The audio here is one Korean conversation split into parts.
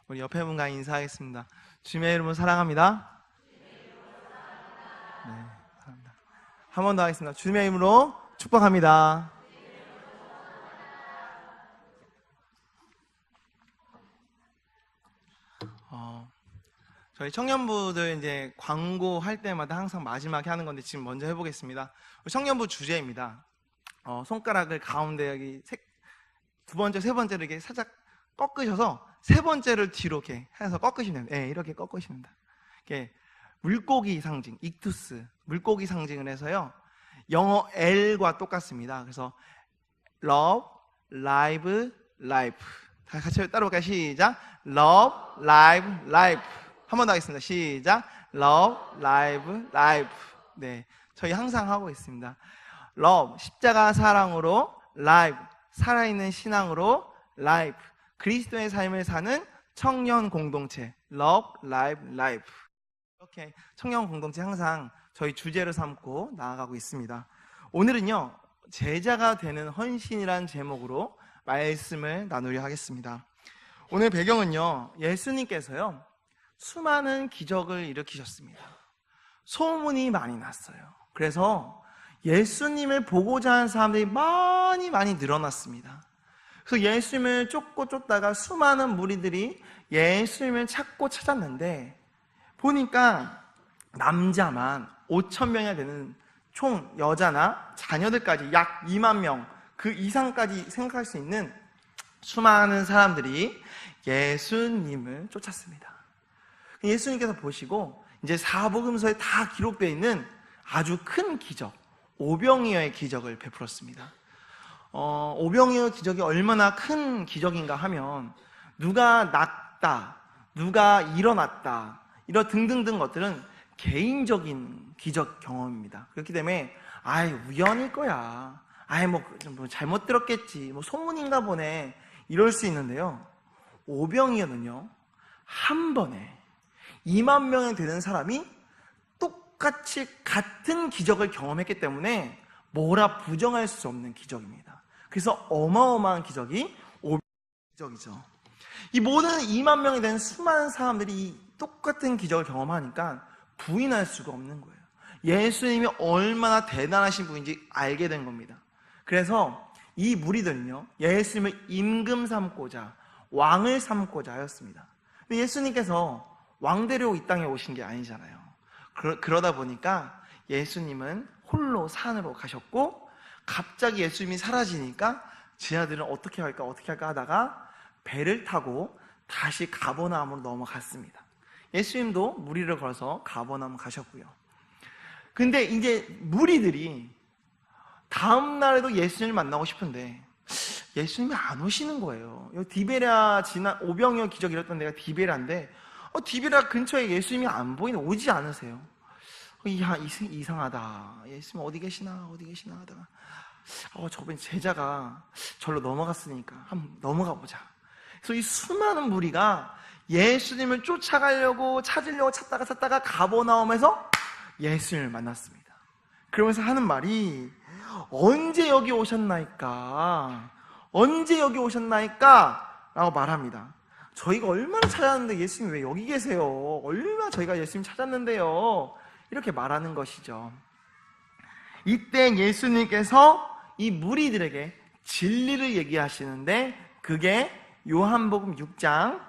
우리 옆에 분과 인사하겠습니다. 주님의 이름으로 사랑합니다. 네, 사랑합니다. 한 번 더 하겠습니다. 주님의 이름으로 축복합니다. 저희 청년부들 이제 광고 할 때마다 항상 마지막에 하는 건데 지금 먼저 해보겠습니다. 청년부 주제입니다. 손가락을 가운데 여기 두 번째, 세 번째를 이렇게 살짝 꺾으셔서 세 번째를 뒤로 이렇게 해서 꺾으시면 됩니다. 네, 이렇게 꺾으시면 됩니다. 이렇게 물고기 상징, 익투스, 물고기 상징을 해서요. 영어 L과 똑같습니다. 그래서 love, live, life. 다 같이 따라볼까요? 시작. love, live, life. 한 번 더 하겠습니다. 시작. love, live, life. 네, 저희 항상 하고 있습니다. love, 십자가 사랑으로, live, 살아있는 신앙으로, life, 그리스도의 삶을 사는 청년 공동체, love, live, life. 이렇게 청년 공동체 항상 저희 주제로 삼고 나아가고 있습니다. 오늘은요, 제자가 되는 헌신이란 제목으로 말씀을 나누려 하겠습니다. 오늘 배경은요, 예수님께서요 수많은 기적을 일으키셨습니다. 소문이 많이 났어요. 그래서 예수님을 보고자 하는 사람들이 많이 늘어났습니다. 그래서 예수님을 쫓다가 수많은 무리들이 예수님을 찾고 찾았는데 보니까 남자만 5,000명이나 되는 총 여자나 자녀들까지 약 2만 명, 그 이상까지 생각할 수 있는 수많은 사람들이 예수님을 쫓았습니다. 예수님께서 보시고 이제 사복음서에 다 기록되어 있는 아주 큰 기적, 오병이어의 기적을 베풀었습니다. 오병이어 기적이 얼마나 큰 기적인가 하면 누가 낫다, 누가 일어났다, 이런 등등등 것들은 개인적인 기적 경험입니다. 그렇기 때문에 우연일 거야, 뭐 잘못 들었겠지, 소문인가 보네, 이럴 수 있는데요, 오병이어는요 한 번에 2만 명이 되는 사람이 똑같이 같은 기적을 경험했기 때문에 뭐라 부정할 수 없는 기적입니다. 그래서 어마어마한 기적이 기적이죠. 이 모든 2만 명이 된 수많은 사람들이 똑같은 기적을 경험하니까 부인할 수가 없는 거예요. 예수님이 얼마나 대단하신 분인지 알게 된 겁니다. 그래서 이 무리들은요, 예수님을 임금 삼고자, 왕을 삼고자 하였습니다. 근데 예수님께서 왕대로 이 땅에 오신 게 아니잖아요. 그러다 보니까 예수님은 홀로 산으로 가셨고, 갑자기 예수님이 사라지니까 제자들은 어떻게 할까 하다가 배를 타고 다시 가버나움으로 넘어갔습니다. 예수님도 무리를 걸어서 가버나움 가셨고요. 근데 이제 무리들이 다음 날에도 예수님을 만나고 싶은데 예수님이 안 오시는 거예요. 디베랴 지난 오병이어 기적 이랬던 데가 디베랴인데 디베랴 근처에 예수님이 안 보이는, 오지 않으세요. 이상하다. 예수님 어디 계시나 하다가 저번에 제자가 절로 넘어갔으니까 한번 넘어가 보자. 그래서 이 수많은 무리가 예수님을 찾으려고 찾다가 가버나움에서 예수님을 만났습니다. 그러면서 하는 말이 언제 여기 오셨나이까 라고 말합니다. 저희가 얼마나 찾았는데 예수님 왜 여기 계세요? 얼마나 저희가 예수님 찾았는데요? 이렇게 말하는 것이죠. 이때 예수님께서 이 무리들에게 진리를 얘기하시는데 그게 요한복음 6장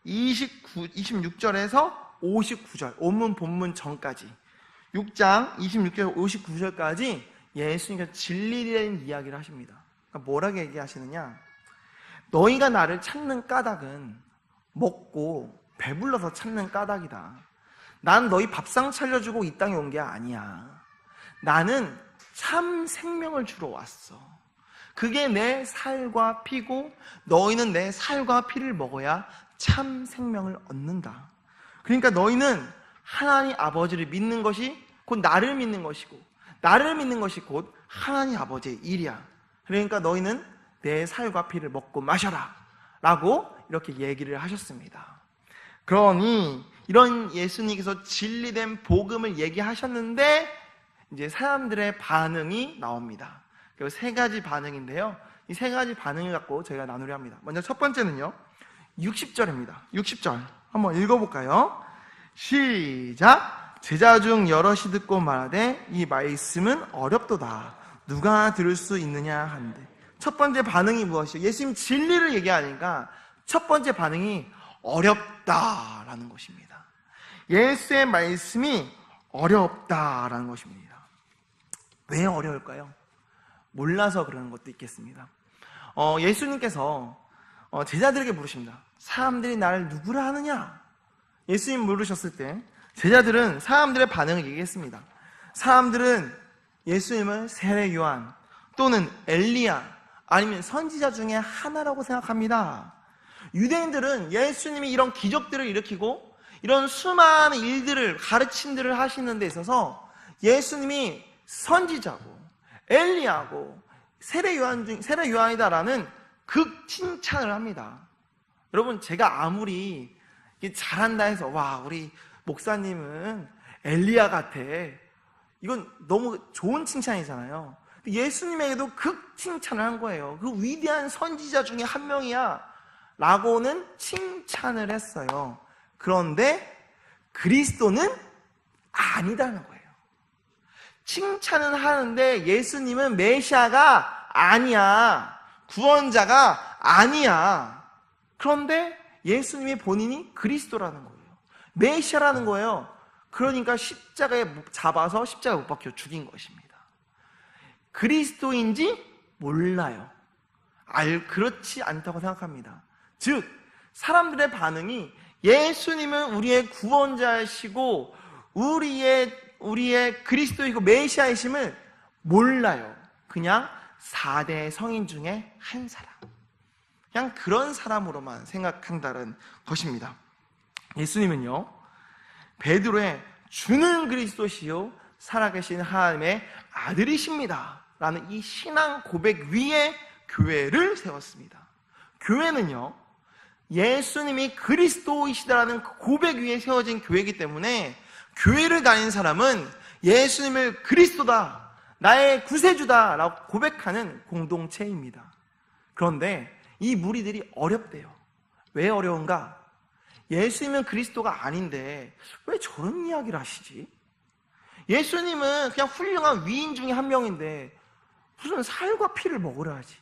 26절에서 59절, 온문 본문 전까지 6장 26절 59절까지 예수님께서 진리라는 이야기를 하십니다. 그러니까 뭐라고 얘기하시느냐, 너희가 나를 찾는 까닭은 먹고 배불러서 찾는 까닭이다. 난 너희 밥상 차려주고 이 땅에 온 게 아니야. 나는 참 생명을 주러 왔어. 그게 내 살과 피고 너희는 내 살과 피를 먹어야 참 생명을 얻는다. 그러니까 너희는 하나님 아버지를 믿는 것이 곧 나를 믿는 것이고, 나를 믿는 것이 곧 하나님 아버지의 일이야. 그러니까 너희는 내 살과 피를 먹고 마셔라 라고 이렇게 얘기를 하셨습니다. 그러니 이런 예수님께서 진리된 복음을 얘기하셨는데 이제 사람들의 반응이 나옵니다. 세 가지 반응인데요, 이 세 가지 반응을 갖고 저희가 나누려 합니다. 먼저 첫 번째는요, 60절입니다. 60절 한번 읽어볼까요? 시작. 제자 중 여럿이 듣고 말하되 이 말씀은 어렵도다. 누가 들을 수 있느냐 한데, 첫 번째 반응이 무엇이요? 예수님 진리를 얘기하니까 첫 번째 반응이 어렵다라는 것입니다. 예수의 말씀이 어렵다라는 것입니다. 왜 어려울까요? 몰라서 그러는 것도 있겠습니다. 예수님께서 제자들에게 물으십니다. 사람들이 나를 누구라 하느냐? 예수님 물으셨을 때 제자들은 사람들의 반응을 얘기했습니다. 사람들은 예수님을 세례 요한 또는 엘리야 아니면 선지자 중에 하나라고 생각합니다. 유대인들은 예수님이 이런 기적들을 일으키고 이런 수많은 일들을 가르침들을 하시는 데 있어서 예수님이 선지자고 엘리야고 세례 요한이다라는 극 칭찬을 합니다. 여러분, 제가 아무리 잘한다 해서 와, 우리 목사님은 엘리야 같아, 이건 너무 좋은 칭찬이잖아요. 예수님에게도 극 칭찬을 한 거예요. 그 위대한 선지자 중에 한 명이야 라고는 칭찬을 했어요. 그런데 그리스도는 아니다는 거예요. 칭찬은 하는데 예수님은 메시아가 아니야, 구원자가 아니야. 그런데 예수님이 본인이 그리스도라는 거예요, 메시아라는 거예요. 그러니까 십자가에 잡아서 십자가에 못 박혀 죽인 것입니다. 그리스도인지 몰라요. 그렇지 않다고 생각합니다. 즉, 사람들의 반응이 예수님은 우리의 구원자이시고 우리의 그리스도이고 메시아이심을 몰라요. 그냥 4대 성인 중에 한 사람, 그냥 그런 사람으로만 생각한다는 것입니다. 예수님은요, 베드로의 주는 그리스도시요 살아계신 하나님의 아들이십니다 라는 이 신앙 고백 위에 교회를 세웠습니다. 교회는요, 예수님이 그리스도이시다라는 고백 위에 세워진 교회이기 때문에 교회를 다니는 사람은 예수님을 그리스도다, 나의 구세주다 라고 고백하는 공동체입니다. 그런데 이 무리들이 어렵대요. 왜 어려운가? 예수님은 그리스도가 아닌데 왜 저런 이야기를 하시지? 예수님은 그냥 훌륭한 위인 중에 한 명인데 무슨 살과 피를 먹으라 하지?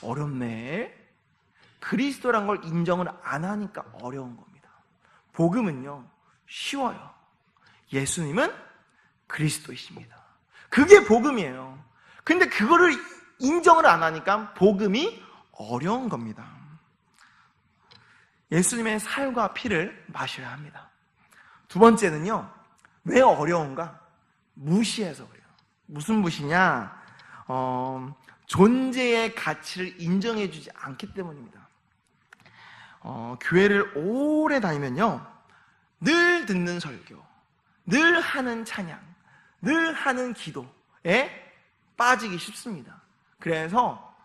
어렵네. 그리스도란 걸 인정을 안 하니까 어려운 겁니다. 복음은요, 쉬워요. 예수님은 그리스도이십니다. 그게 복음이에요. 근데 그거를 인정을 안 하니까 복음이 어려운 겁니다. 예수님의 살과 피를 마셔야 합니다. 두 번째는요, 왜 어려운가? 무시해서 그래요. 무슨 무시냐? 존재의 가치를 인정해주지 않기 때문입니다. 교회를 오래 다니면요, 늘 듣는 설교, 늘 하는 찬양, 늘 하는 기도에 빠지기 쉽습니다. 그래서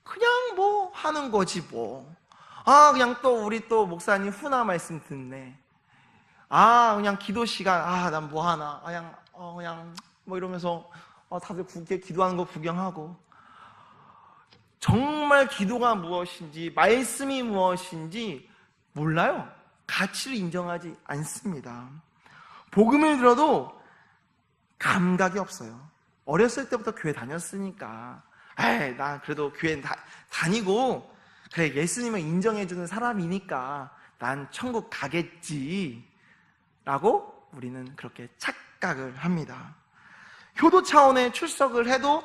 그냥 뭐 하는 거지 뭐. 그냥 또 우리 또 목사님 훈화 말씀 듣네. 그냥 기도 시간, 난 뭐 하나. 그냥 뭐 이러면서 다들 기도하는 거 구경하고. 정말 기도가 무엇인지, 말씀이 무엇인지 몰라요. 가치를 인정하지 않습니다. 복음을 들어도 감각이 없어요. 어렸을 때부터 교회 다녔으니까 나 그래도 교회 다니고 그래, 예수님을 인정해주는 사람이니까 난 천국 가겠지 라고 우리는 그렇게 착각을 합니다. 효도 차원의 출석을 해도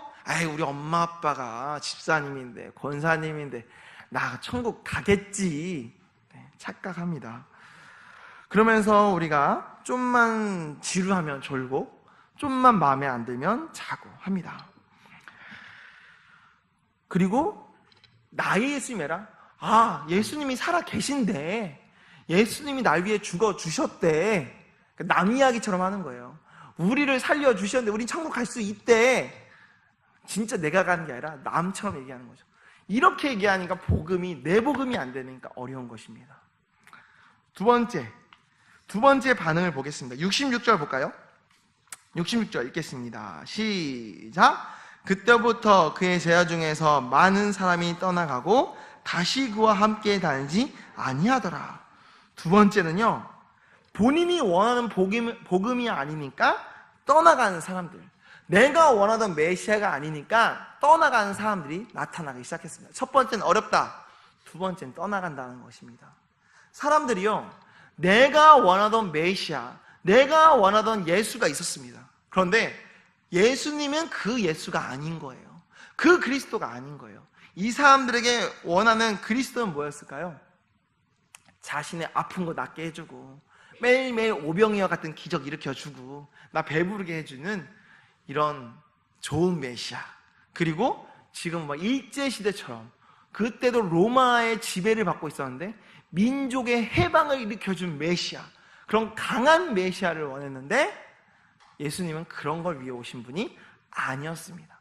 우리 엄마 아빠가 집사님인데 권사님인데 나 천국 가겠지 착각합니다. 그러면서 우리가 좀만 지루하면 졸고 좀만 마음에 안 들면 자고 합니다. 그리고 나의 예수님이라, 예수님이 살아 계신데 예수님이 날 위해 죽어 주셨대, 남 이야기처럼 하는 거예요. 우리를 살려 주셨는데 우리 천국 갈 수 있대. 진짜 내가 가는 게 아니라 남처럼 얘기하는 거죠. 이렇게 얘기하니까 내 복음이 안 되니까 어려운 것입니다. 두 번째 반응을 보겠습니다. 66절 볼까요? 66절 읽겠습니다. 시작. 그때부터 그의 제자 중에서 많은 사람이 떠나가고 다시 그와 함께 다니지 아니하더라. 두 번째는요, 본인이 원하는 복음이 아니니까 떠나가는 사람들, 내가 원하던 메시아가 아니니까 떠나가는 사람들이 나타나기 시작했습니다. 첫 번째는 어렵다, 두 번째는 떠나간다는 것입니다. 사람들이요, 내가 원하던 메시아, 내가 원하던 예수가 있었습니다. 그런데 예수님은 그 예수가 아닌 거예요. 그 그리스도가 아닌 거예요. 이 사람들에게 원하는 그리스도는 뭐였을까요? 자신의 아픈 거 낫게 해주고, 매일매일 오병이어 같은 기적 일으켜주고, 나 배부르게 해주는 이런 좋은 메시아, 그리고 지금 막 일제시대처럼, 그때도 로마의 지배를 받고 있었는데 민족의 해방을 일으켜준 메시아, 그런 강한 메시아를 원했는데 예수님은 그런 걸 위해 오신 분이 아니었습니다.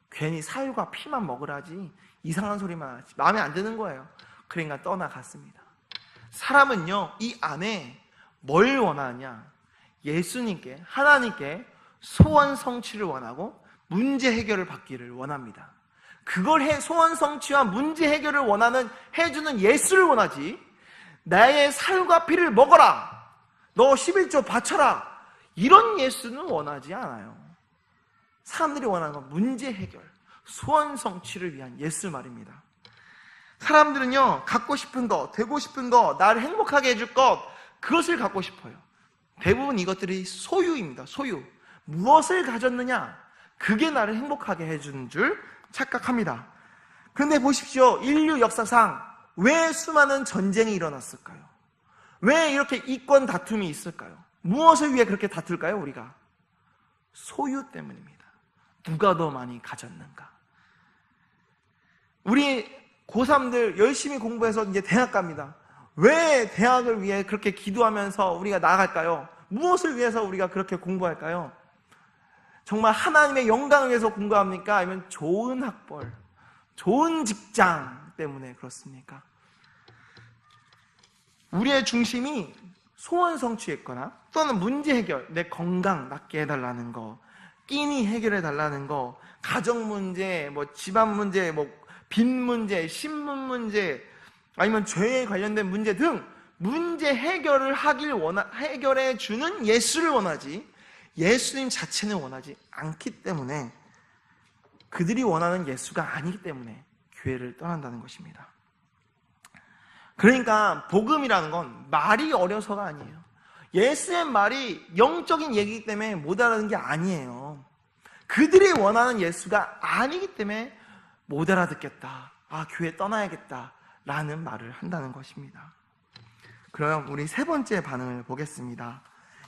괜히 살과 피만 먹으라지 이상한 소리만 하지, 마음에 안 드는 거예요. 그러니까 떠나갔습니다. 사람은요, 이 안에 뭘 원하냐? 예수님께, 하나님께 소원 성취를 원하고 문제 해결을 받기를 원합니다. 그걸 소원 성취와 문제 해결을 해주는 예수를 원하지, 나의 살과 피를 먹어라, 너 11조 바쳐라, 이런 예수는 원하지 않아요. 사람들이 원하는 건 문제 해결, 소원 성취를 위한 예수 말입니다. 사람들은요, 갖고 싶은 것, 되고 싶은 것, 나를 행복하게 해줄 것, 그것을 갖고 싶어요. 대부분 이것들이 소유입니다. 소유. 무엇을 가졌느냐, 그게 나를 행복하게 해주는 줄 착각합니다. 그런데 보십시오, 인류 역사상 왜 수많은 전쟁이 일어났을까요? 왜 이렇게 이권 다툼이 있을까요? 무엇을 위해 그렇게 다툴까요? 우리가 소유 때문입니다. 누가 더 많이 가졌는가. 우리 고3들 열심히 공부해서 이제 대학 갑니다. 왜 대학을 위해 그렇게 기도하면서 우리가 나아갈까요? 무엇을 위해서 우리가 그렇게 공부할까요? 정말 하나님의 영광을 위해서 공부합니까? 아니면 좋은 학벌, 좋은 직장 때문에 그렇습니까? 우리의 중심이 소원 성취했거나 또는 문제 해결, 내 건강 낫게 해달라는 거, 끼니 해결해 달라는 거, 가정 문제, 집안 문제, 빚 문제, 신분 문제, 아니면 죄에 관련된 문제 등 문제 해결을 해결해 주는 예수를 원하지, 예수님 자체는 원하지 않기 때문에, 그들이 원하는 예수가 아니기 때문에 교회를 떠난다는 것입니다. 그러니까 복음이라는 건 말이 어려서가 아니에요. 예수의 말이 영적인 얘기이기 때문에 못 알아듣는 게 아니에요. 그들이 원하는 예수가 아니기 때문에 못 알아듣겠다, 교회 떠나야겠다 라는 말을 한다는 것입니다. 그럼 우리 세 번째 반응을 보겠습니다.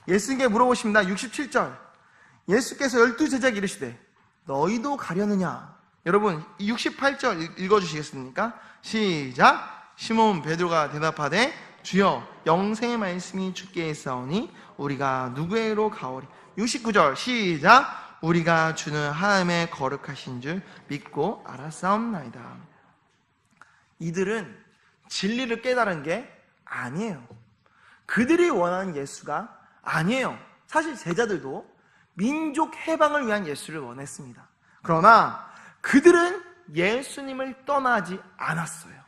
예수님께 물어보십니다. 67절, 예수께서 12제자에게 이르시되 너희도 가려느냐? 여러분 68절 읽어주시겠습니까? 시작. 시몬 베드로가 대답하되 주여, 영생의 말씀이 주께 있사오니 우리가 누구에게로 가오리? 69절 시작. 우리가 주는 하나님의 거룩하신 줄 믿고 알았사옵나이다. 이들은 진리를 깨달은 게 아니에요. 그들이 원하는 예수가 아니에요. 사실 제자들도 민족 해방을 위한 예수를 원했습니다. 그러나 그들은 예수님을 떠나지 않았어요.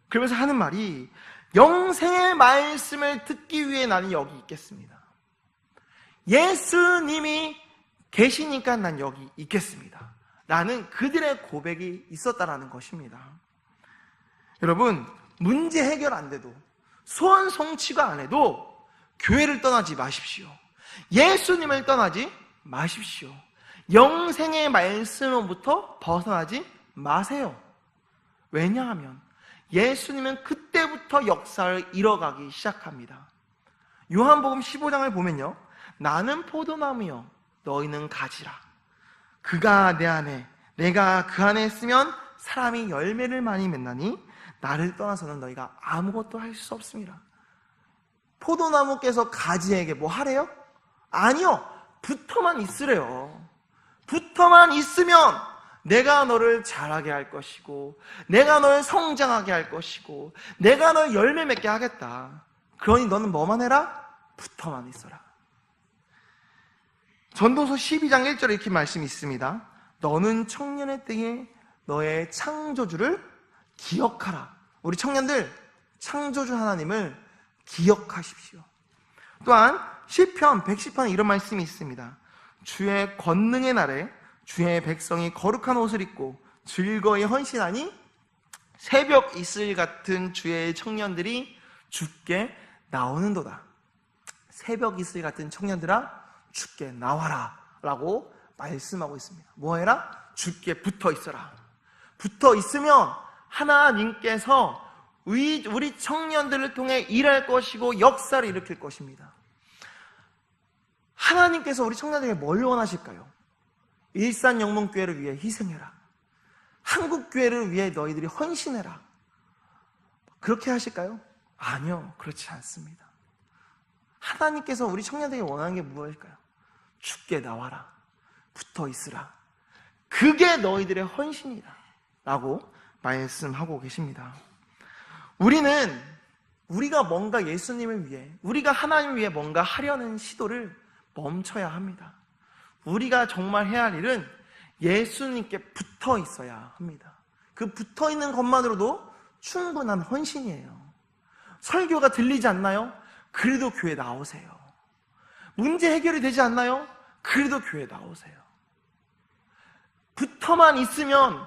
그러면서 하는 말이, 영생의 말씀을 듣기 위해 나는 여기 있겠습니다. 예수님이 계시니까 난 여기 있겠습니다 라는 그들의 고백이 있었다라는 것입니다. 여러분, 문제 해결 안 돼도, 소원 성취가 안 해도 교회를 떠나지 마십시오. 예수님을 떠나지 마십시오. 영생의 말씀으로부터 벗어나지 마세요. 왜냐하면 예수님은 그때부터 역사를 이뤄가기 시작합니다. 요한복음 15장을 보면요, 나는 포도나무요 너희는 가지라. 그가 내 안에, 내가 그 안에 있으면 사람이 열매를 많이 맺나니 나를 떠나서는 너희가 아무것도 할 수 없습니다. 포도나무께서 가지에게 뭐 하래요? 아니요, 붙어만 있으래요. 붙어만 있으면 내가 너를 자라게 할 것이고, 내가 너를 성장하게 할 것이고, 내가 너를 열매 맺게 하겠다. 그러니 너는 뭐만 해라? 붙어만 있어라. 전도서 12장 1절에 이렇게 말씀이 있습니다. 너는 청년의 때에 너의 창조주를 기억하라. 우리 청년들, 창조주 하나님을 기억하십시오. 또한 시편 110편에 이런 말씀이 있습니다. 주의 권능의 날에 주의 백성이 거룩한 옷을 입고 즐거이 헌신하니 새벽 이슬 같은 주의 청년들이 주께 나오는도다. 새벽 이슬 같은 청년들아 주께 나와라 라고 말씀하고 있습니다. 뭐해라? 주께 붙어 있어라. 붙어 있으면 하나님께서 우리 청년들을 통해 일할 것이고 역사를 일으킬 것입니다. 하나님께서 우리 청년들에게 뭘 원하실까요? 일산영문교회를 위해 희생해라. 한국교회를 위해 너희들이 헌신해라. 그렇게 하실까요? 아니요, 그렇지 않습니다. 하나님께서 우리 청년들에게 원하는 게 무엇일까요? 주께 나와라. 붙어 있으라. 그게 너희들의 헌신이다 라고 말씀하고 계십니다. 우리가 뭔가 예수님을 위해, 우리가 하나님을 위해 뭔가 하려는 시도를 멈춰야 합니다. 우리가 정말 해야 할 일은 예수님께 붙어 있어야 합니다. 그 붙어 있는 것만으로도 충분한 헌신이에요. 설교가 들리지 않나요? 그래도 교회 나오세요. 문제 해결이 되지 않나요? 그래도 교회 나오세요. 붙어만 있으면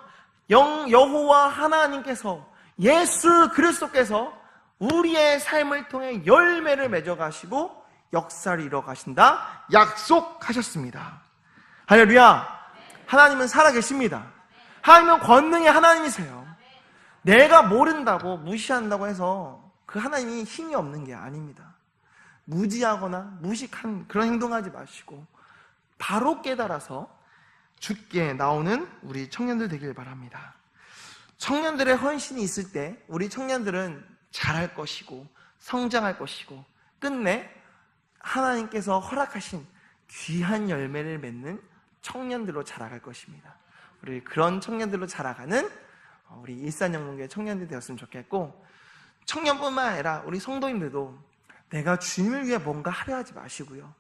여호와 하나님께서, 예수 그리스도께서 우리의 삶을 통해 열매를 맺어가시고 역사를 이뤄가신다 약속하셨습니다. 할렐루야. 하나님은 살아계십니다. 하나님은 권능의 하나님이세요. 내가 모른다고 무시한다고 해서 그 하나님이 힘이 없는 게 아닙니다. 무지하거나 무식한 그런 행동하지 마시고 바로 깨달아서 주께 나오는 우리 청년들 되길 바랍니다. 청년들의 헌신이 있을 때 우리 청년들은 잘할 것이고 성장할 것이고 끝내 하나님께서 허락하신 귀한 열매를 맺는 청년들로 자라갈 것입니다. 우리 그런 청년들로 자라가는 우리 일산영문교회 청년들이 되었으면 좋겠고, 청년뿐만 아니라 우리 성도님들도 내가 주님을 위해 뭔가 하려 하지 마시고요,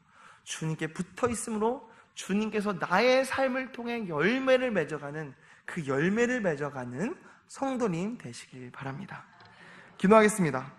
주님께 붙어 있으므로 주님께서 나의 삶을 통해 열매를 맺어가는, 그 열매를 맺어가는 성도님 되시길 바랍니다. 기도하겠습니다.